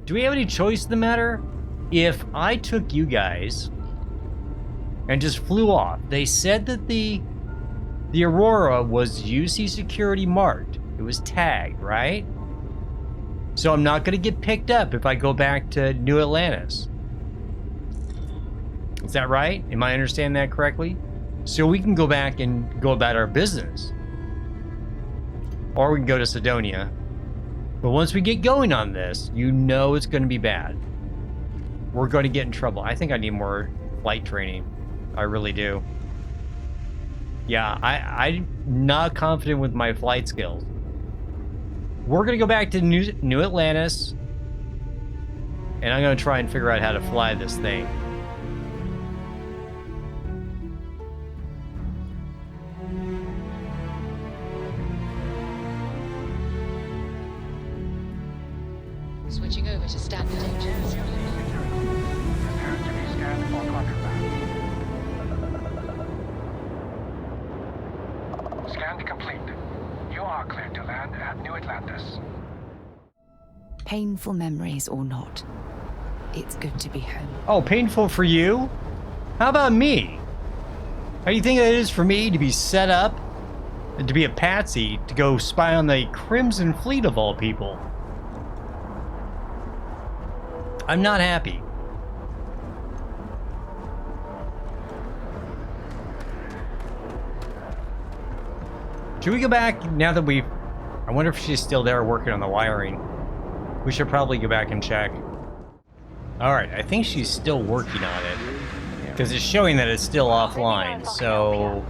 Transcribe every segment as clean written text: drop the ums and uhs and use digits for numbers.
Do we have any choice in the matter? If I took you guys and just flew off, they said that the Aurora was UC security marked. It was tagged, right? So I'm not going to get picked up if I go back to New Atlantis. Is that right? Am I understanding that correctly? So we can go back and go about our business. Or we can go to Sidonia. But once we get going on this, you know it's going to be bad. We're going to get in trouble. I think I need more flight training. I really do. Yeah, I'm not confident with my flight skills. We're going to go back to New Atlantis. And I'm going to try and figure out how to fly this thing. Switching over to standard engines. Prepare to be scanned for contraband. Scan complete. You are cleared to land at New Atlantis. Painful memories or not, it's good to be home. Oh, painful for you? How about me? How do you think it is for me to be set up and to be a patsy to go spy on the Crimson Fleet of all people? I'm not happy. Should we go back now that we... I wonder if she's still there working on the wiring. We should probably go back and check. Alright, I think she's still working on it. Because it's showing that it's still offline, so...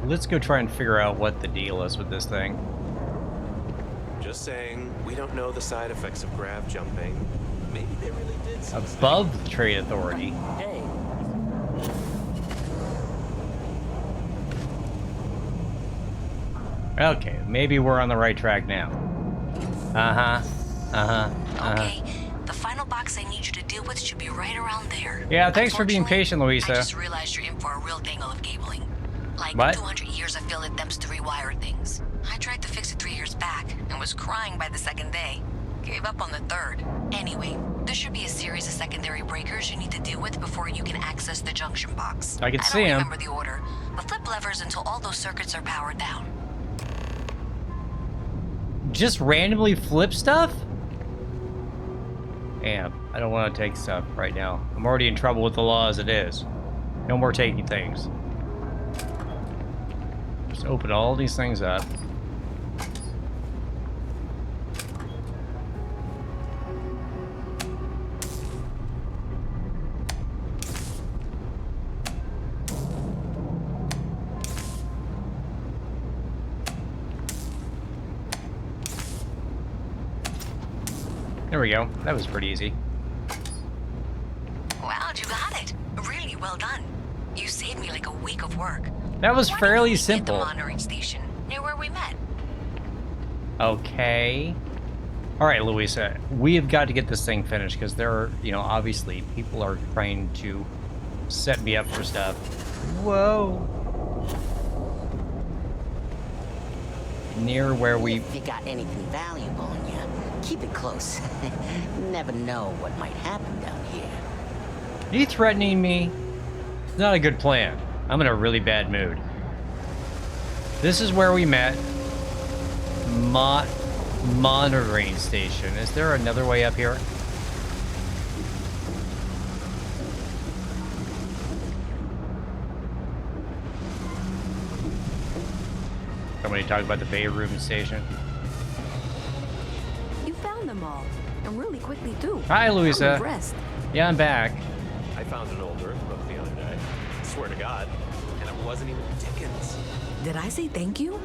Let's go try and figure out what the deal is with this thing. Just saying, we don't know the side effects of grav jumping. Maybe they really did something. Above the Trade Authority. Hey. Okay, maybe we're on the right track now. Okay, the final box I need you to deal with should be right around there. Yeah, thanks for being patient, Louisa. I just realized you're in for a real tangle of cabling. Like What? 200 years of field attempts to rewire things. I tried to fix it 3 years back and was crying by the second day. Gave up on the third. Anyway, there should be a series of secondary breakers you need to deal with before you can access the junction box. I can see don't 'em. remember the order, but flip levers until all those circuits are powered down. Just randomly flip stuff? Damn, I don't want to take stuff right now. I'm already in trouble with the law as it is. No more taking things. Just open all these things up. There we go. That was pretty easy. Wow, you got it. Really well done. You saved me like a week of work. That was Why fairly don't we meet simple. at the monitoring station, near where we met. Okay. All right, Louisa. We have got to get this thing finished because there are, you know, obviously people are trying to set me up for stuff. Whoa. Near where we... If you got anything valuable on you, keep it close. Never know what might happen down here. Are you threatening me? It's not a good plan. I'm in a really bad mood. This is where we met. Monitoring station. Is there another way up here? Somebody talk about the Bay Room station. You found them all, and really quickly too. Hi, Louisa. I'm impressed. Yeah, I'm back. I found an old Earth book the other day. Swear to God. And it wasn't even Dickens. Did I say thank you?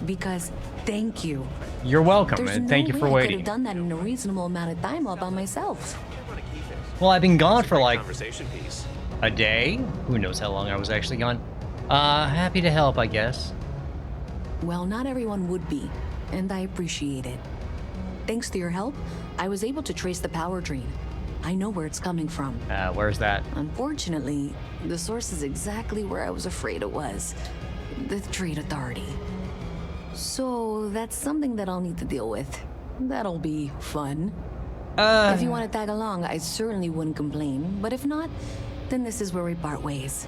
Because thank you. You're welcome, There's and thank no you for way I could waiting. have done that in a reasonable amount of time all by myself. I want to keep it. Well, I've been gone It's a for great like conversation piece. a day. Who knows how long I was actually gone. Happy to help, I guess. Well, not everyone would be, and I appreciate it. Thanks to your help, I was able to trace the power drain. I know where it's coming from. Where's that? Unfortunately, the source is exactly where I was afraid it was. The Trade Authority. So that's something that I'll need to deal with. That'll be fun. If you want to tag along, I certainly wouldn't complain. But if not, then this is where we part ways.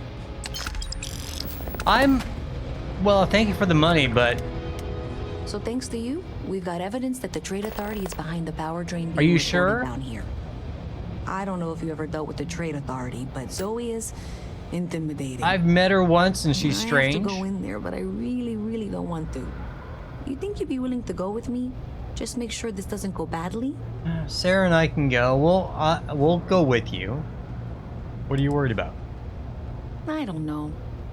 Well, thank you for the money, but So thanks to you, we've got evidence that the Trade Authority is behind the power drain. Are you being reported sure? Down here. I don't know if you ever dealt with the Trade Authority, but Zoe is intimidating. I've met her once and she's I strange. have to go in there, but I really, really don't want to. You think you'd be willing to go with me? Just make sure this doesn't go badly? Sarah and I can go. We'll go with you. What are you worried about? I don't know.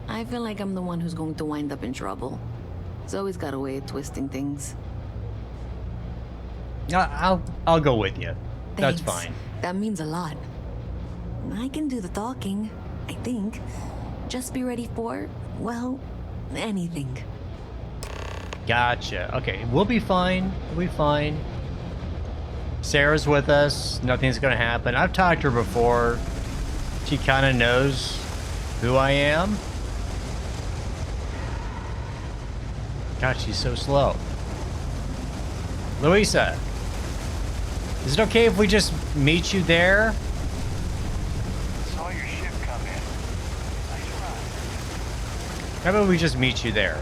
I feel like I'm the one who's going to wind up in trouble. Zoe's got a way of twisting things. I'll go with you. That's Thanks. fine. That means a lot. I can do the talking, I think. Just be ready for, well, anything. Gotcha. Okay, we'll be fine. We'll be fine. Sarah's with us. Nothing's gonna happen. I've talked to her before. She kind of knows who I am. God, she's so slow. Louisa, is it okay if we just meet you there? Saw your ship come in. Nice run. How about we just meet you there?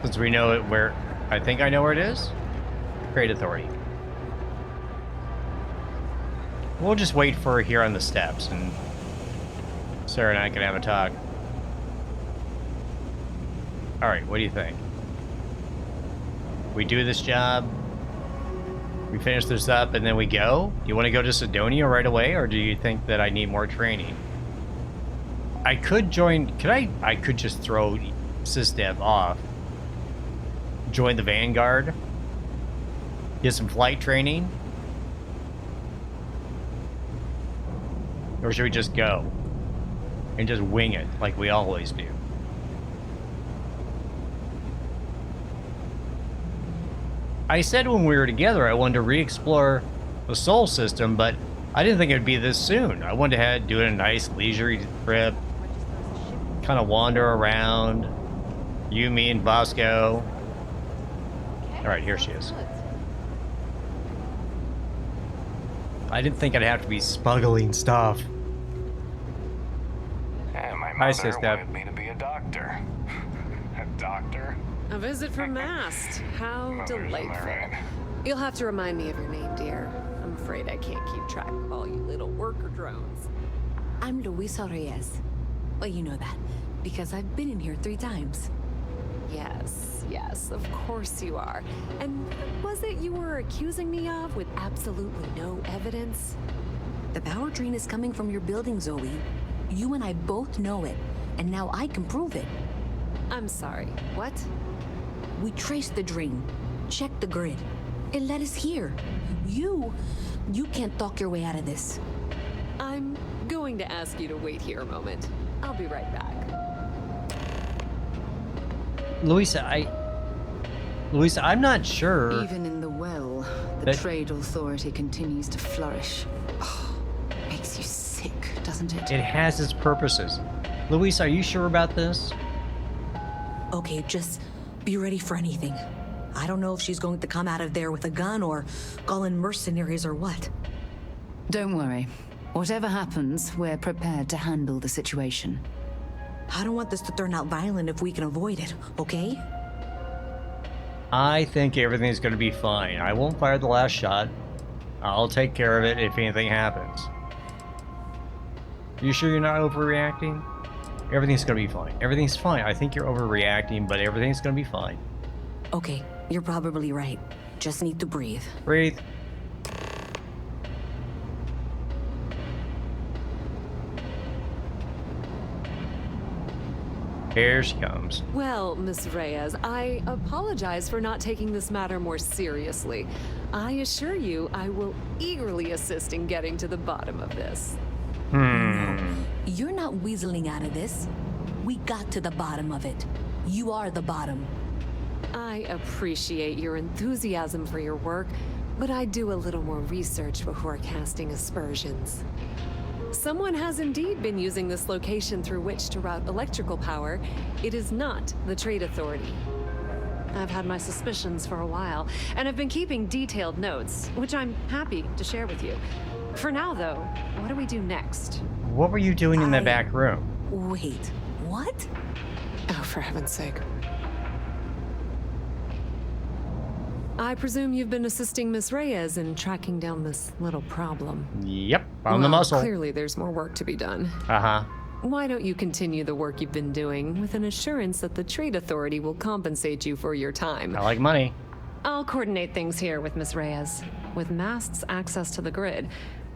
Since we know it where... I think I know where it is. Trade Authority. We'll just wait for her here on the steps, and Sarah and I can have a talk. Alright, what do you think? We do this job, we finish this up, and then we go? Do you want to go to Sidonia right away, or do you think that I need more training? I could join... I could just throw SysDev off. Join the Vanguard. Get some flight training. Or should we just go? And just wing it, like we always do? I said when we were together I wanted to re-explore the Sol system, but I didn't think it would be this soon. I wanted to do a nice leisurely trip. Kind of wander around. You, me, and Bosco. Alright, here she is. I didn't think I'd have to be smuggling stuff. And my Hi, mother Sis Deb. wanted me to be a doctor. A doctor? A visit from Mast. How Mother's am I delightful. right? You'll have to remind me of your name, dear. I'm afraid I can't keep track of all you little worker drones. I'm Luisa Reyes. Well, you know that, because I've been in here 3 times. Yes, of course you are. And what was it you were accusing me of with absolutely no evidence? The power drain is coming from your building, Zoe. You and I both know it, and now I can prove it. I'm sorry, what? We traced the drain, checked the grid. It led us here. You can't talk your way out of this. I'm going to ask you to wait here a moment. I'll be right back. Louisa, I'm not sure. Even in the well, the That- Trade Authority continues to flourish. Oh, makes you sick, doesn't it? It has its purposes. Louisa, are you sure about this? Okay, just be ready for anything. I don't know if she's going to come out of there with a gun or call in mercenaries or what. Don't worry. Whatever happens, we're prepared to handle the situation. I don't want this to turn out violent if we can avoid it, okay? I think everything's going to be fine. I won't fire the last shot. I'll take care of it if anything happens. You sure you're not overreacting? Everything's going to be fine. Everything's fine. I think you're overreacting, but everything's going to be fine. Okay, you're probably right. Just need to breathe. Breathe. Here she comes. Well, Miss Reyes, I apologize for not taking this matter more seriously. I assure you I will eagerly assist in getting to the bottom of this. You're not weaseling out of this. We got to the bottom of it. You are the bottom. I appreciate your enthusiasm for your work, but I do a little more research before casting aspersions. Someone has indeed been using this location through which to route electrical power. It is not the Trade Authority. I've had my suspicions for a while, and have been keeping detailed notes, which I'm happy to share with you. For now, though, what do we do next? What were you doing in the back room? Wait, what? Oh, for heaven's sake. I presume you've been assisting Miss Reyes in tracking down this little problem. Yep, on the muscle. Clearly there's more work to be done. Uh-huh. Why don't you continue the work you've been doing with an assurance that the Trade Authority will compensate you for your time? I like money. I'll coordinate things here with Miss Reyes. With Mast's access to the grid,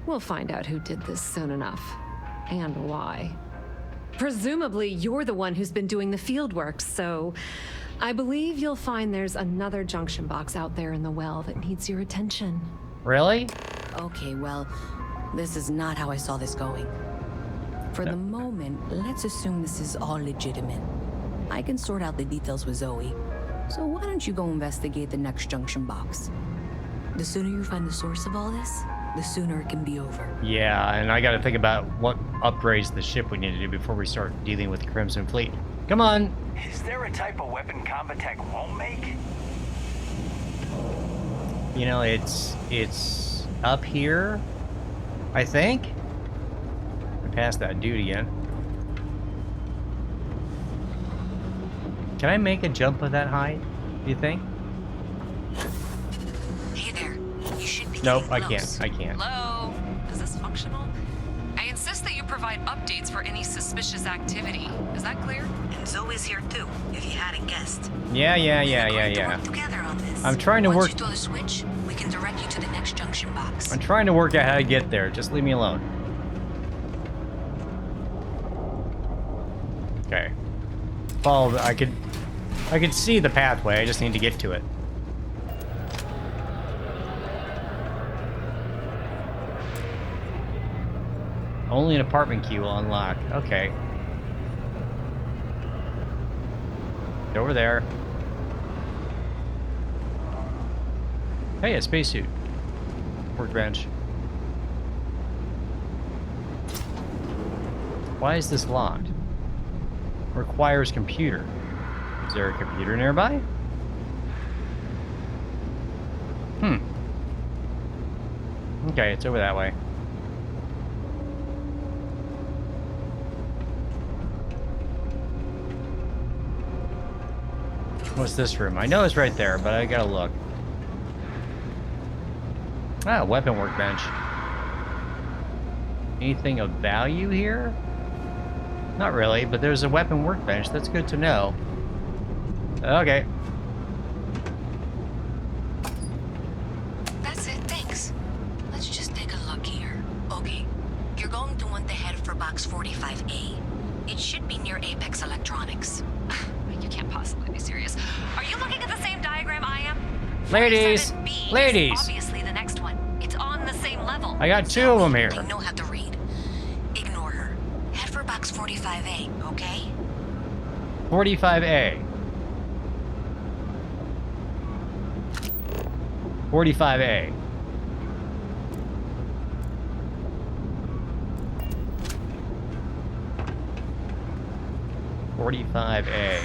we'll find out who did this soon enough. And why. Presumably, you're the one who's been doing the field work, so I believe you'll find there's another junction box out there in the well that needs your attention. Really? Okay, well, this is not how I saw this going. For the moment, let's assume this is all legitimate. I can sort out the details with Zoe. So why don't you go investigate the next junction box? The sooner you find the source of all this, the sooner it can be over. Yeah, and I gotta think about what upgrades to the ship we need to do before we start dealing with the Crimson Fleet. Come on! Is there a type of weapon combat tech won't make? You know, it's up here, I think. I passed that dude again. Can I make a jump of that height, do you think? Hey there. You should be Nope, getting I close. can't. I can't. Hello? Is this functional? I insist that you provide updates for any suspicious activity. Is that clear? And Zoe's here too, if you hadn't guessed. Yeah. We're going to work together on this. I'm trying to Once work- you throw the switch, we can direct you to the next junction box. I'm trying to work out how to get there. Just leave me alone. Okay. Follow the, I could see the pathway. I just need to get to it. Only an apartment key will unlock. Okay. Get over there. Hey, a spacesuit. Workbench. Why is this locked? Requires computer. Is there a computer nearby? Okay, it's over that way. What's this room? I know it's right there, but I gotta look. Ah, weapon workbench. Anything of value here? Not really, but there's a weapon workbench. That's good to know. Okay. That's it, thanks. Let's just take a look here. Okay, you're going to want to head for box 45A. It should be near Apex Electronics. You can't possibly be serious. Are you looking at the same diagram I am? Ladies! 47B is Ladies! obviously the next one. It's on the same level. I got two of them here. I know how to read. Ignore her. Head for box 45A, okay? 45A. 45A. .45A.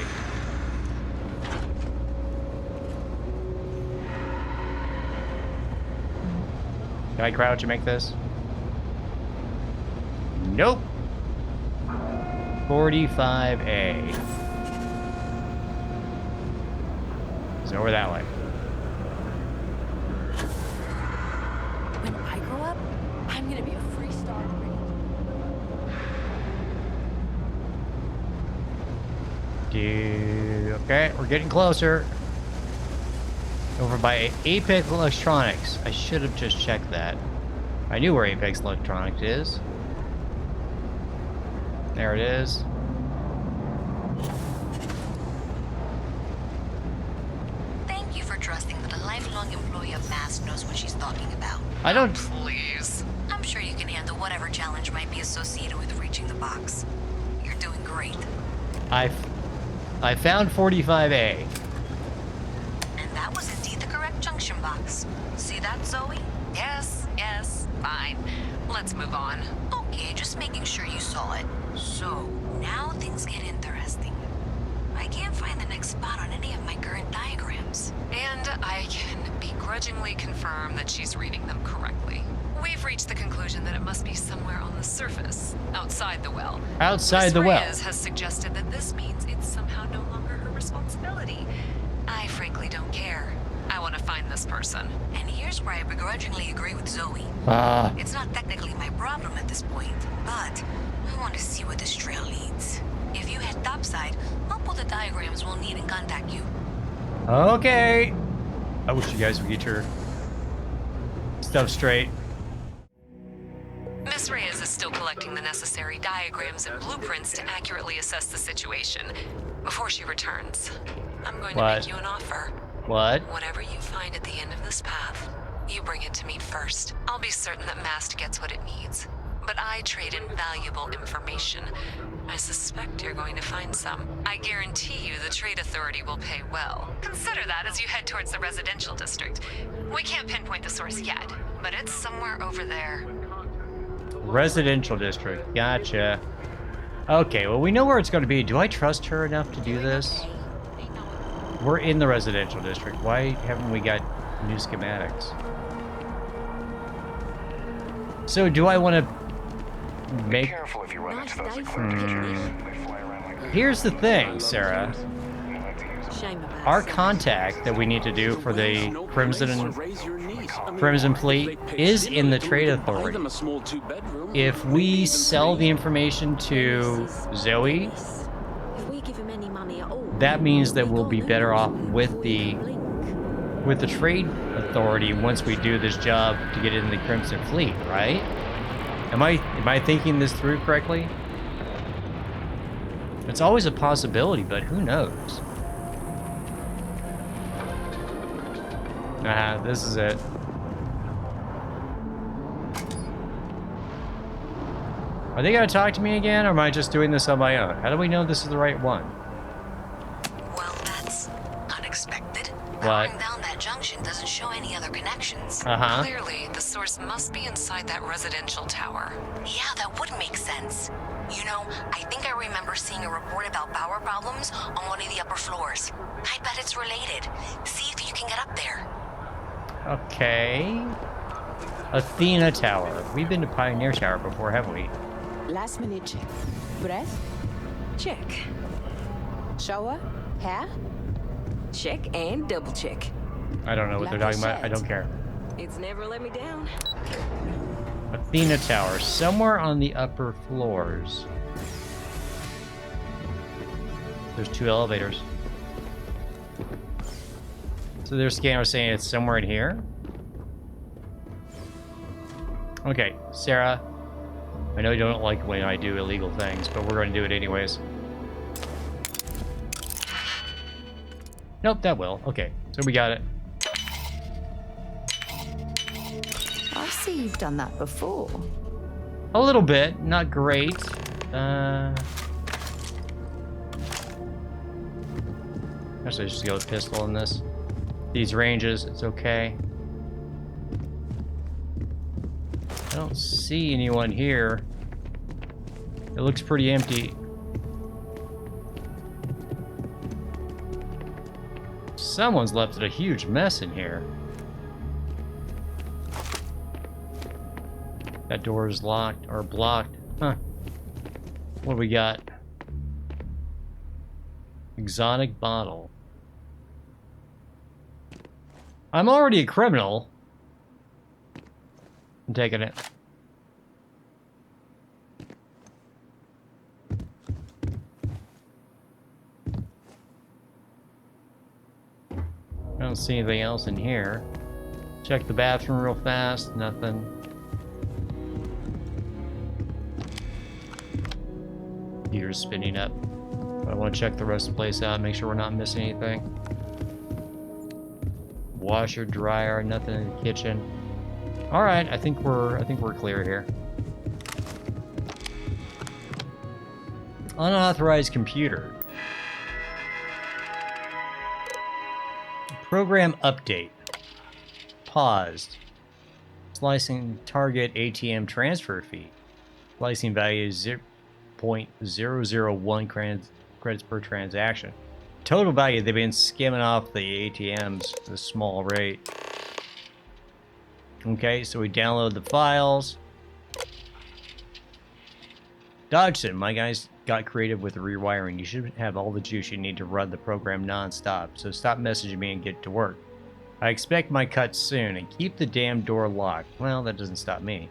Can I crouch and make this? Nope. 45A. It's over that way. When I grow up, I'm gonna be a free star. Okay, we're getting closer. Over by Apex Electronics. I should have just checked that. I knew where Apex Electronics is. There it is. Thank you for trusting that a lifelong employee of MASS knows what she's talking about. I don't... Please. I'm sure you can handle whatever challenge might be associated with reaching the box. You're doing great. I found 45A. And that was indeed the correct junction box. See that, Zoe? Yes, fine. Let's move on. Okay, just making sure you saw it. So, now things get interesting. I I can't find the next spot on any of my current diagrams. And I can begrudgingly confirm that she's reading them correctly. We've reached the conclusion that it must be somewhere on the surface, outside the well. Outside the well. Reyes has suggested that this means it's somehow no longer her responsibility. I frankly don't care. I want to find this person. And here's where I begrudgingly agree with Zoe. It's not technically my problem at this point, but I want to see where this trail leads. If you head topside, I'll pull the diagrams we'll need and contact you. Okay. I wish you guys would get your stuff straight. Miss Reyes is still collecting the necessary diagrams and blueprints to accurately assess the situation. Before she returns, I'm going to make you an offer. What? Whatever you find at the end of this path, you bring it to me first. I'll be certain that Mast gets what it needs. But I trade in valuable information. I suspect you're going to find some. I guarantee you the Trade Authority will pay well. Consider that as you head towards the residential district. We can't pinpoint the source yet, but it's somewhere over there. Residential district. Gotcha. Okay, well, we know where it's going to be. Do I trust her enough to do this? We're in the residential district. Why haven't we got new schematics? So, do I want to make... Careful if you run into those eclipse creatures. They fly around like... Here's the thing, Sarah. Our contact that we need to do for the Crimson Fleet is in the Trade Authority. If we sell the information to Zoe, that means that we'll be better off with the Trade Authority once we do this job to get in the Crimson Fleet, right? Am I thinking this through correctly? It's always a possibility, but who knows? This is it. Are they gonna talk to me again, or am I just doing this on my own? How do we know this is the right one? Well, that's unexpected. What? Powering down that junction doesn't show any other connections. Clearly, the source must be inside that residential tower. Yeah, that would make sense. You know, I think I remember seeing a report about power problems on one of the upper floors. I bet it's related. See if you can get up there. Okay. Athena Tower. We've been to Pioneer Tower before, haven't we? Last minute check. Breath? Check. Shower? Hair? Check and double check. I don't know what they're talking about. I don't care. It's never let me down. Athena Tower. Somewhere on the upper floors. There's 2 elevators. So their scanner is saying it's somewhere in here. Okay, Sarah. I know you don't like when I do illegal things, but we're going to do it anyways. Nope, that will. Okay, so we got it. I see you've done that before. A little bit, not great. Actually, just go with pistol in this. These ranges, it's okay. I don't see anyone here. It looks pretty empty. Someone's left a huge mess in here. That door is locked or blocked. Huh. What do we got? Exotic bottle. I'm already a criminal. I'm taking it. I don't see anything else in here. Check the bathroom real fast. Nothing. Computer's spinning up. I want to check the rest of the place out, make sure we're not missing anything. Washer, dryer, nothing in the kitchen. All right, I think we're clear here. Unauthorized computer. Program update. Paused. Slicing target ATM transfer fee. Slicing value is 0.001 credits per transaction. total value, they've been skimming off the ATMs at a small rate. Okay, so we download the files. Dodgson, my guys got creative with the rewiring. You should have all the juice you need to run the program non-stop, so stop messaging me and get to work. I expect my cut soon, and keep the damn door locked. Well, that doesn't stop me.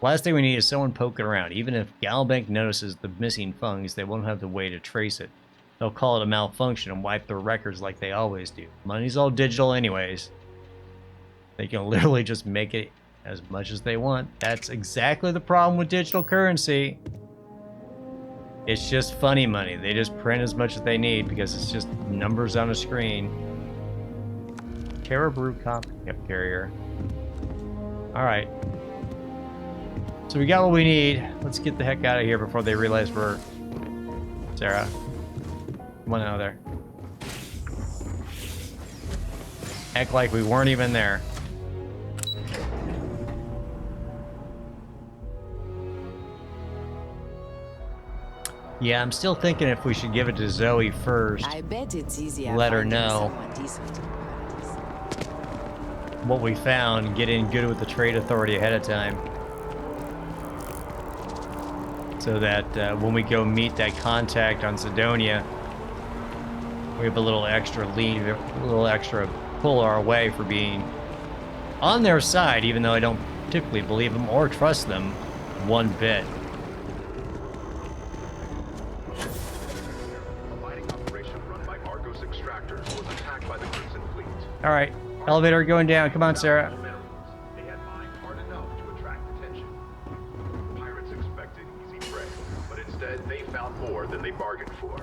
Last thing we need is someone poking around. Even if Galbank notices the missing funds, they won't have the way to trace it. They'll call it a malfunction and wipe their records like they always do. Money's all digital anyways. They can literally just make it as much as they want. That's exactly the problem with digital currency. It's just funny money. They just print as much as they need because it's just numbers on a screen. Terra Brew Cop Pickup Carrier. Alright. So we got what we need. Let's get the heck out of here before they realize we're... Sarah. Come on out of there. Act like we weren't even there. Yeah, I'm still thinking if we should give it to Zoe first. I bet it's easier. Let her finding know someone decent. what we found, get in good with the trade authority ahead of time. So that when we go meet that contact on Sidonia, we have a little extra lead, a little extra pull our way for being on their side, even though I don't typically believe them or trust them one bit. All right, elevator going down. Come on, Sarah. They had mined hard enough to attract attention. Pirates expected easy prey, but instead they found more than they bargained for.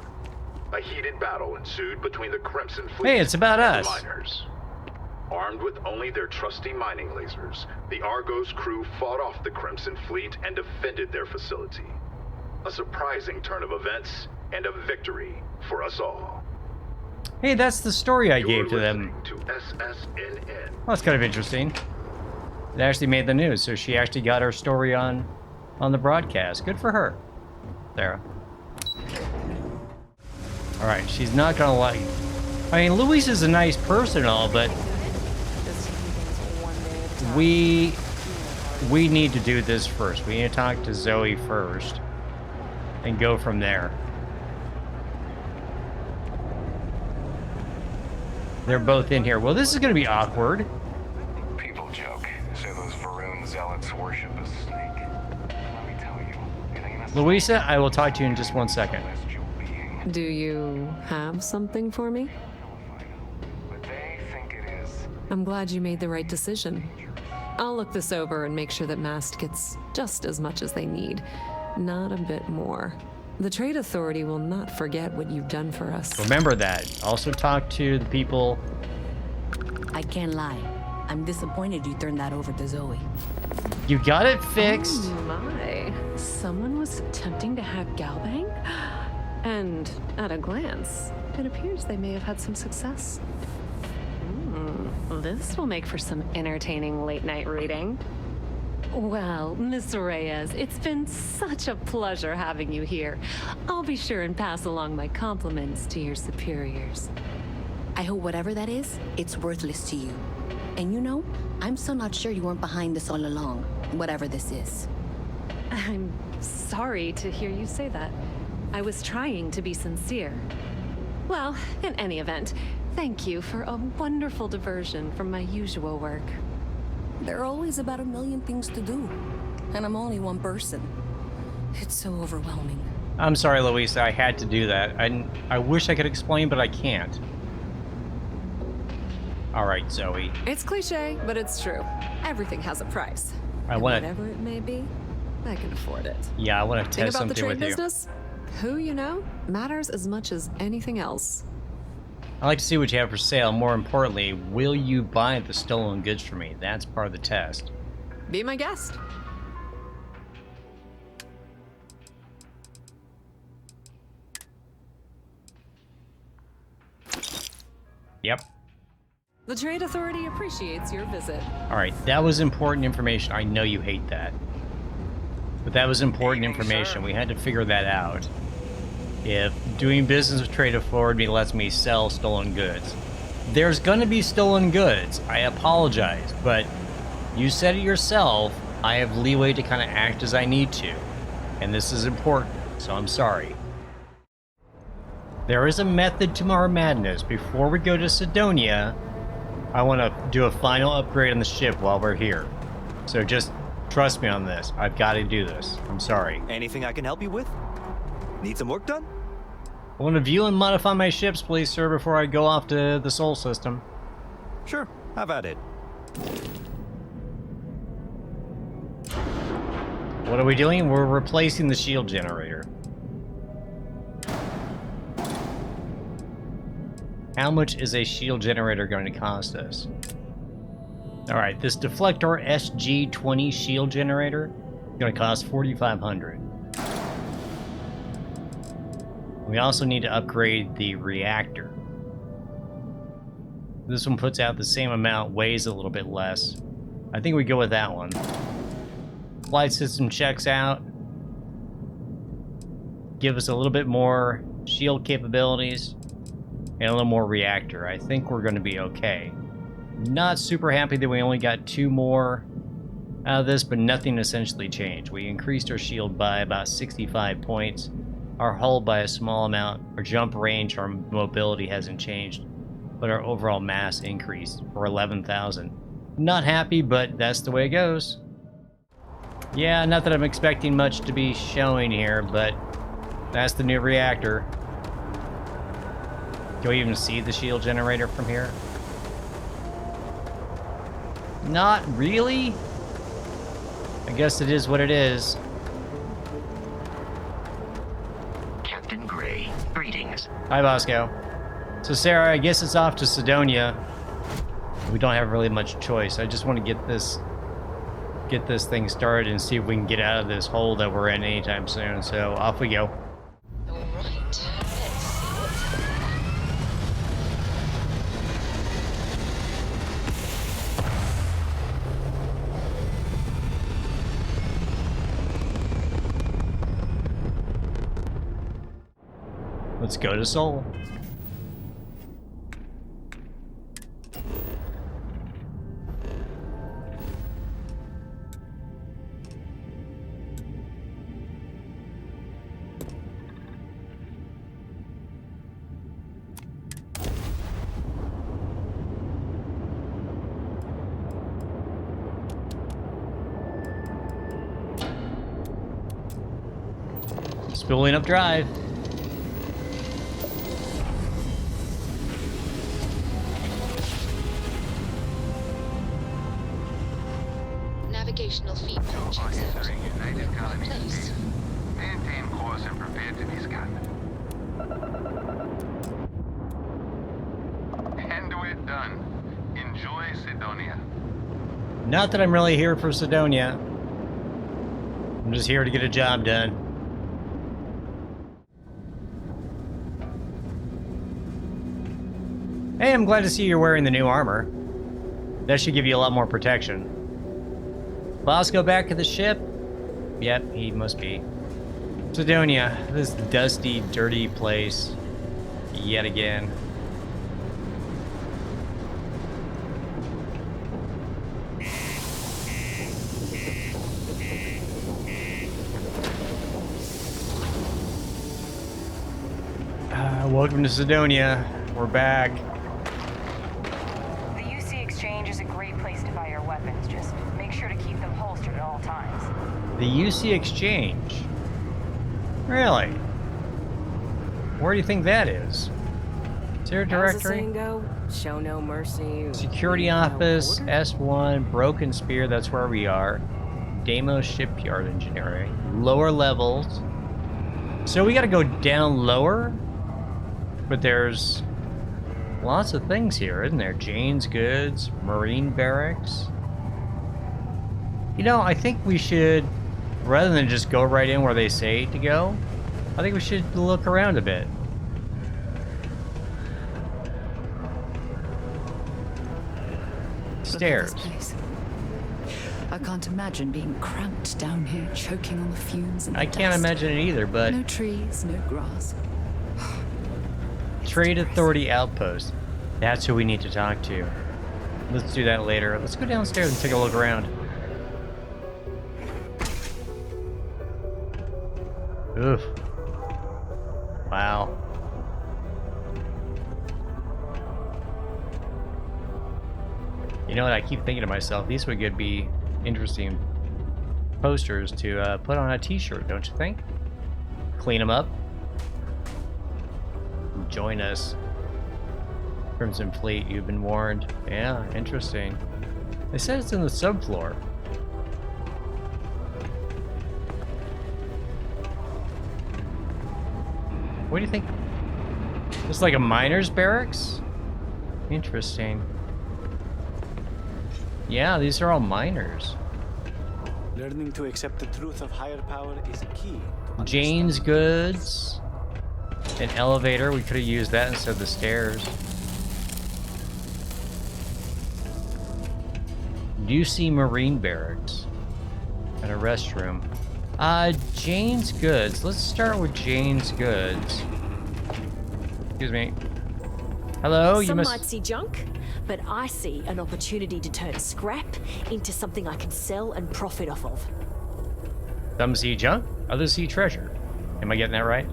A heated battle ensued between the Crimson Fleet Hey, it's about and us. the miners. Armed with only their trusty mining lasers, the Argos crew fought off the Crimson Fleet and defended their facility. A surprising turn of events and a victory for us all. Hey, that's the story I gave to them. To SSNN. Well, that's kind of interesting. It actually made the news, so she actually got her story on the broadcast. Good for her, Sarah. All right, she's not gonna like. I mean, Luis is a nice person and all, but we need to do this first. We need to talk to Zoe first and go from there. They're both in here. Well, this is going to be awkward. People joke. Say those Varun zealots worship a snake. Let me tell you, it ain't a Louisa, I will talk to you in just 1 second. celestial being. Do you have something for me? But they think it is. I'm glad you made the right decision. I'll look this over and make sure that Mast gets just as much as they need, not a bit more. The Trade Authority will not forget what you've done for us. Remember that. Also talk to the people. I can't lie. I'm disappointed you turned that over to Zoe. You got it fixed. Oh my. Someone was attempting to hack Galbank? And at a glance, it appears they may have had some success. This will make for some entertaining late-night reading. Well, Miss Reyes, it's been such a pleasure having you here. I'll be sure and pass along my compliments to your superiors. I hope whatever that is, it's worthless to you. And you know, I'm still not sure you weren't behind this all along, whatever this is. I'm sorry to hear you say that. I was trying to be sincere. Well, in any event, thank you for a wonderful diversion from my usual work. There are always about 1 million things to do, and I'm only one person. It's so overwhelming. I'm sorry, Louisa. I had to do that. I wish I could explain, but I can't. All right, Zoe. It's cliche, but it's true. Everything has a price. I And want to. whatever it may be, I can afford it. Yeah, I want to Think test about the something trade with you. business? Who you know matters as much as anything else. I'd like to see what you have for sale. More importantly, will you buy the stolen goods for me? That's part of the test. Be my guest. Yep. The Trade Authority appreciates your visit. All right, that was important information. I know you hate that. But that was important Evening, information. sir. We had to figure that out. if doing business with Trade Forward lets me sell stolen goods. There's gonna be stolen goods. I apologize, but you said it yourself. I have leeway to kind of act as I need to. And this is important, so I'm sorry. There is a method to our madness. Before we go to Sidonia, I want to do a final upgrade on the ship while we're here. So just trust me on this. I've got to do this. I'm sorry. Anything I can help you with? Need some work done? I want to view and modify my ships, please, sir, before I go off to the Sol system. Sure, have at it. What are we doing? We're replacing the shield generator. How much is a shield generator going to cost us? Alright, this Deflector SG-20 shield generator is going to cost $4,500. We also need to upgrade the reactor. This one puts out the same amount, weighs a little bit less. I think we go with that one. Flight system checks out. Give us a little bit more shield capabilities and a little more reactor. I think we're going to be okay. Not super happy that we only got 2 more out of this, but nothing essentially changed. We increased our shield by about 65 points. Our hull by a small amount. Our jump range, our mobility hasn't changed, but our overall mass increased for 11,000. Not happy, but that's the way it goes. Yeah, not that I'm expecting much to be showing here, but that's the new reactor. Can we even see the shield generator from here? Not really. I guess it is what it is. Captain Gray, greetings. Hi, Bosco. So, Sarah, I guess it's off to Sidonia. We don't have really much choice. I just want to get this thing started and see if we can get out of this hole that we're in anytime soon. So, off we go. Let's go to Sol. Spooling up drive. Navigational feed mode checks out. Place. Maintain course and prepare to be scanned. Conduit done. Enjoy Sidonia. Not that I'm really here for Sidonia. I'm just here to get a job done. Hey, I'm glad to see you're wearing the new armor. That should give you a lot more protection. Bosco back to the ship? Yep, he must be. Sidonia, this dusty, dirty place. Yet again. Welcome to Sidonia. We're back. The UC Exchange is a great place to buy your weapons. Just make sure to keep them holstered at all times. The UC Exchange? Really? Where do you think that is? Is there a directory? How's the saying go? Show no mercy. Security office, S1, Broken Spear, that's where we are. Deimos Shipyard Engineering. Lower levels. So we gotta go down lower? But there's lots of things here, isn't there? Jane's Goods, Marine Barracks. You know, I think we should, rather than just go right in where they say to go, I think we should look around a bit. Stairs. Look at this place. I can't imagine being cramped down here, choking on the fumes and the I can't dust. imagine it either, but No trees, no grass. Trade Authority Outpost. That's who we need to talk to. Let's do that later. Let's go downstairs and take a look around. Oof. Wow. You know what? I keep thinking to myself, these would be interesting posters to put on a t-shirt, don't you think? Clean them up. Join us. Crimson Fleet, you've been warned. Yeah, interesting. They said it's in the subfloor. What do you think? It's like a miner's barracks? Interesting. Yeah, these are all miners. Learning to accept the truth of higher power is key. Jane's goods. An elevator. We could have used that instead of the stairs. UC Marine Barracks. And a restroom. Jane's goods. Let's start with Jane's goods. Excuse me. Hello, you Some must... might see junk, but I see an opportunity to turn scrap into something I can sell and profit off of. Some see junk, others see treasure. Am I getting that right?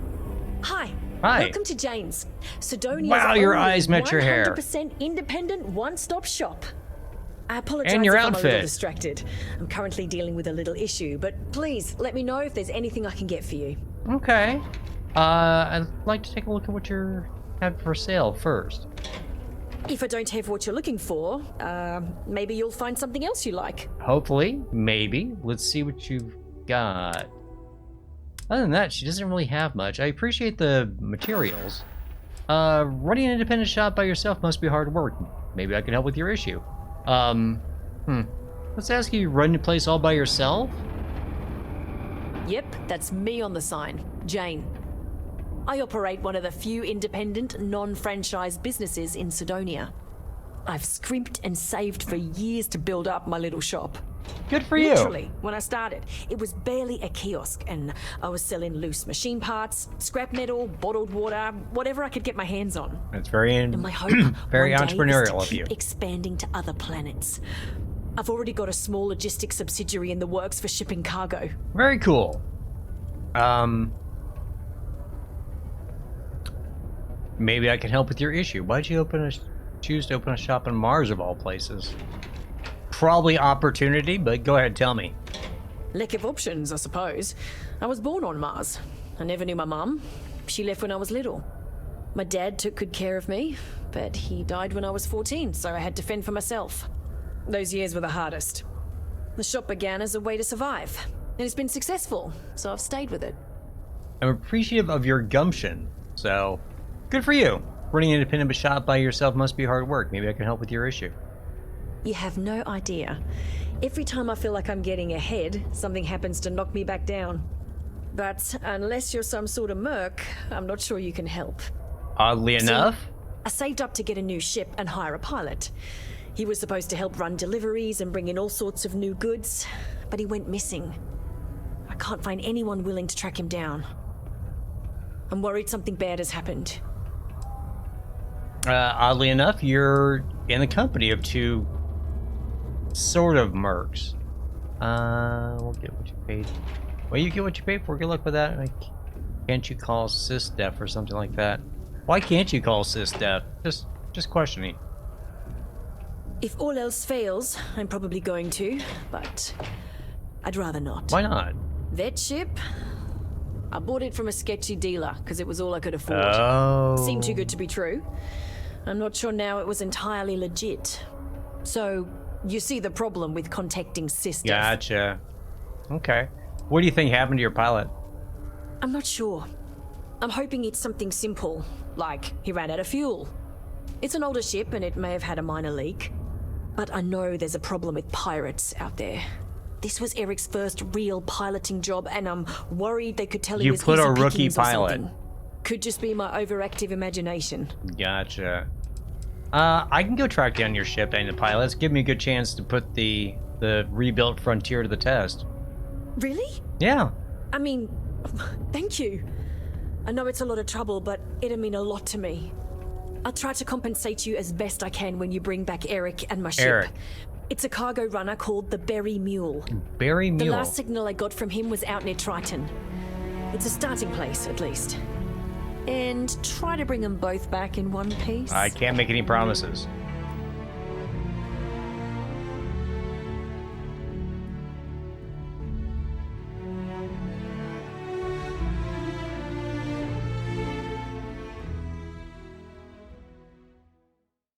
Hi. Hi. Welcome to Jane's. Sidonia's Wow, your only eyes met your hair. 100% independent one-stop shop. I apologize And your if I'm a outfit. little distracted. I'm currently dealing with a little issue, but please let me know if there's anything I can get for you. Okay. I'd like to take a look at what you have for sale first. If I don't have what you're looking for, maybe you'll find something else you like. Hopefully, maybe. Let's see what you've got. Other than that, she doesn't really have much. I appreciate the materials. Running an independent shop by yourself must be hard work. Maybe I can help with your issue. Let's ask you, run the place all by yourself? Yep, that's me on the sign, Jane. I operate one of the few independent, non-franchise businesses in Sidonia. I've scrimped and saved for years to build up my little shop. Good for you. Literally, when I started, it was barely a kiosk, and I was selling loose machine parts, scrap metal, bottled water, whatever I could get my hands on. That's very, And my hope very one day is entrepreneurial to of you. keep expanding to other planets. I've already got a small logistics subsidiary in the works for shipping cargo. Very cool. Maybe I can help with your issue. Why'd you choose to open a shop on Mars of all places? Probably opportunity, but go ahead, tell me. Lack of options, I suppose. I was born on Mars. I never knew my mum. She left when I was little. My dad took good care of me, but he died when I was 14, so I had to fend for myself. Those years were the hardest. The shop began as a way to survive, and it's been successful, so I've stayed with it. I'm appreciative of your gumption, so good for you. Running an independent shop by yourself must be hard work. Maybe I can help with your issue. You have no idea. Every time I feel like I'm getting ahead, something happens to knock me back down. But unless you're some sort of merc, I'm not sure you can help. Oddly enough? I saved up to get a new ship and hire a pilot. He was supposed to help run deliveries and bring in all sorts of new goods, but he went missing. I can't find anyone willing to track him down. I'm worried something bad has happened. Oddly enough, you're in the company of two sort of mercs. We'll get what you paid. Well, you get what you paid for. Good luck with that. Like, can't you call SysDef or something like that? Why can't you call SysDef? Just questioning. If all else fails, I'm probably going to, but I'd rather not. Why not? That ship? I bought it from a sketchy dealer because it was all I could afford. Oh. Seemed too good to be true. I'm not sure now it was entirely legit. So, you see the problem with contacting SysDef. Gotcha. Okay. What do you think happened to your pilot? I'm not sure. I'm hoping it's something simple, like he ran out of fuel. It's an older ship and it may have had a minor leak. But I know there's a problem with pirates out there. This was Eric's first real piloting job, and I'm worried they could tell he You was put easy a rookie pickings or pilot. something. Could just be my overactive imagination. Gotcha. I can go track down your ship and the pilots. Give me a good chance to put the rebuilt Frontier to the test. Really? Yeah. I mean, thank you. I know it's a lot of trouble, but it'd mean a lot to me. I'll try to compensate you as best I can when you bring back Eric and my ship. Eric. It's a cargo runner called the Berry Mule. Berry Mule. The last signal I got from him was out near Triton. It's a starting place, at least. And try to bring them both back in one piece. I can't make any promises.